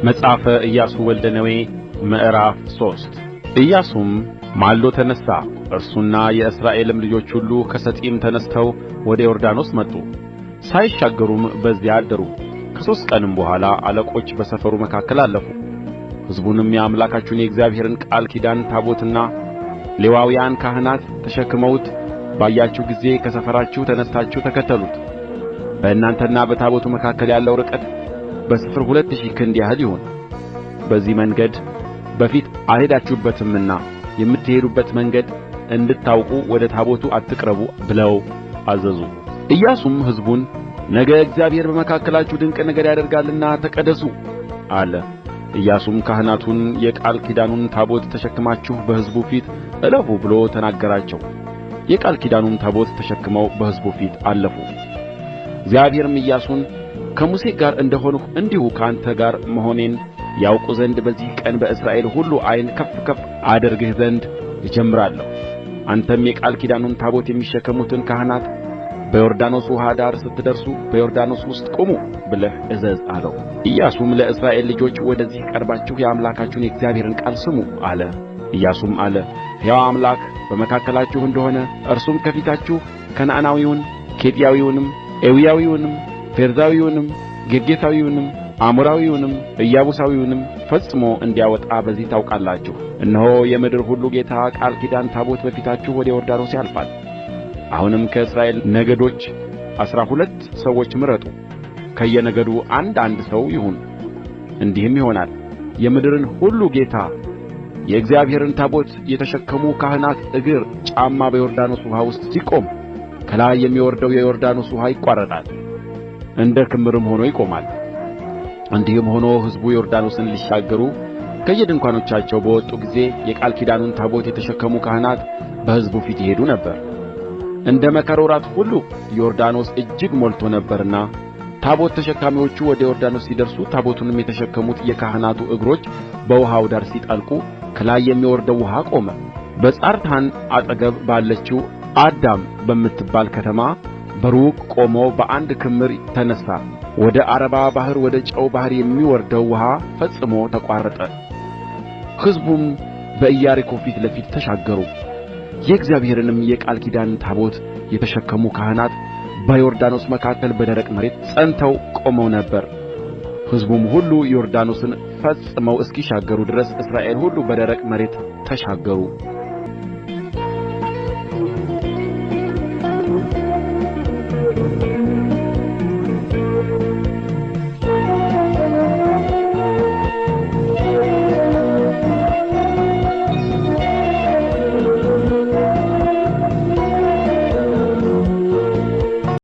መጽሐፈ ኢያሱ ወልደ ነዌ ምዕራፍ 3 ኢያሱም ማልዶ ተነሣ፣ እርሱና የእስራኤልም ልጆች ሁሉ ከሰጢም ተነሥተው ወደ ዮርዳኖስ መጡ። ሳይሻገሩም በዚያ አደሩ። ከሦስት ቀንም በኋላ አለቆች በሰፈሩ መካከል አለፉ። ሕዝቡንም የአምላካችሁን የእግዚአብሔርን ቃል ኪዳን ታቦትና ሌዋውያን ካህናት ተሸክመውት ባያችሁ ጊዜ ከሰፈራችሁ ተነሥታችሁ ተከተሉት። በእናንተና በታቦቱ መካከል ያለው ርቀት በስፍር 2000 ክንድ ያህል ይሁን። በዚህ መንገድ በፊት አልሄዳችሁበትምና የምትሄዱበት መንገድ እንድታውቁ ወደ ታቦቱ አትቅረቡ ብለው አዘዙ። ኢያሱም ሕዝቡን ነገ እግዚአብሔር በመካከላችሁ ድንቅ ነገር ያደርጋልና ተቀደሱ አለ። ኢያሱም ካህናቱን የቃል ኪዳኑን ታቦት ተሸክማችሁ በሕዝቡ ፊት እለፉ ብሎ ተናገራቸው። የቃል ኪዳኑን ታቦት ተሸክመው በሕዝቡ ፊት አለፉ። እግዚአብሔርም ኢያሱን ከሙሴ ጋር እንደ ሆንሁ እንዲሁ ከአንተ ጋር መሆኔን ያውቁ ዘንድ በዚህ ቀን በእስራኤል ሁሉ ዓይን ከፍ ከፍ አደርግህ ዘንድ እጀምራለሁ። አንተም የቃል ኪዳኑን ታቦት የሚሸከሙትን ካህናት በዮርዳኖስ ውኃ ዳር ስትደርሱ በዮርዳኖስ ውስጥ ቁሙ ብለህ እዘዝ አለው። ኢያሱም ለእስራኤል ልጆች ወደዚህ ቀርባችሁ የአምላካችሁን የእግዚአብሔርን ቃል ስሙ አለ። ኢያሱም አለ፣ ሕያው አምላክ በመካከላችሁ እንደሆነ እርሱም ከፊታችሁ ከነዓናዊውን፣ ኬጢያዊውንም፣ ኤዊያዊውንም፣ ፌርዛዊውንም፣ ጌርጌሳዊውንም፣ አሞራዊውንም፣ ኢያቡሳዊውንም ፈጽሞ እንዲያወጣ በዚህ ታውቃላችሁ። እነሆ የምድር ሁሉ ጌታ ቃል ኪዳን ታቦት በፊታችሁ ወደ ዮርዳኖስ ያልፋል። አሁንም ከእስራኤል ነገዶች 12 ሰዎች ምረጡ፣ ከየነገዱ አንድ ሰው ይሁን። እንዲህም ይሆናል የምድርን ሁሉ ጌታ የእግዚአብሔርን ታቦት የተሸከሙ ካህናት እግር ጫማ በዮርዳኖስ ውኃ ውስጥ ሲቆም ከላይ የሚወርደው የዮርዳኖስ ውኃ ይቋረጣል፣ እንደ ክምርም ሆኖ ይቆማል። እንዲህም ሆኖ ሕዝቡ ዮርዳኖስን ሊሻገሩ ከየድንኳኖቻቸው በወጡ ጊዜ የቃል ኪዳኑን ታቦት የተሸከሙ ካህናት በሕዝቡ ፊት ይሄዱ ነበር። እንደ መከር ወራት ሁሉ ዮርዳኖስ እጅግ ሞልቶ ነበርና ታቦት ተሸካሚዎቹ ወደ ዮርዳኖስ ሲደርሱ ታቦቱንም የተሸከሙት የካህናቱ እግሮች በውኃው ዳር ሲጠልቁ ከላይ የሚወርደው ውኃ ቆመ። በጻርታን አጠገብ ባለችው አዳም በምትባል ከተማ በሩቅ ቆሞ በአንድ ክምር ተነሣ። ወደ ዓረባ ባሕር ወደ ጨው ባሕር የሚወርደው ውኃ ፈጽሞ ተቋረጠ። ሕዝቡም በኢያሪኮ ፊት ለፊት ተሻገሩ። የእግዚአብሔርንም የቃል ኪዳን ታቦት የተሸከሙ ካህናት በዮርዳኖስ መካከል በደረቅ መሬት ጸንተው ቆመው ነበር። ሕዝቡም ሁሉ ዮርዳኖስን ፈጽመው እስኪሻገሩ ድረስ እስራኤል ሁሉ በደረቅ መሬት ተሻገሩ።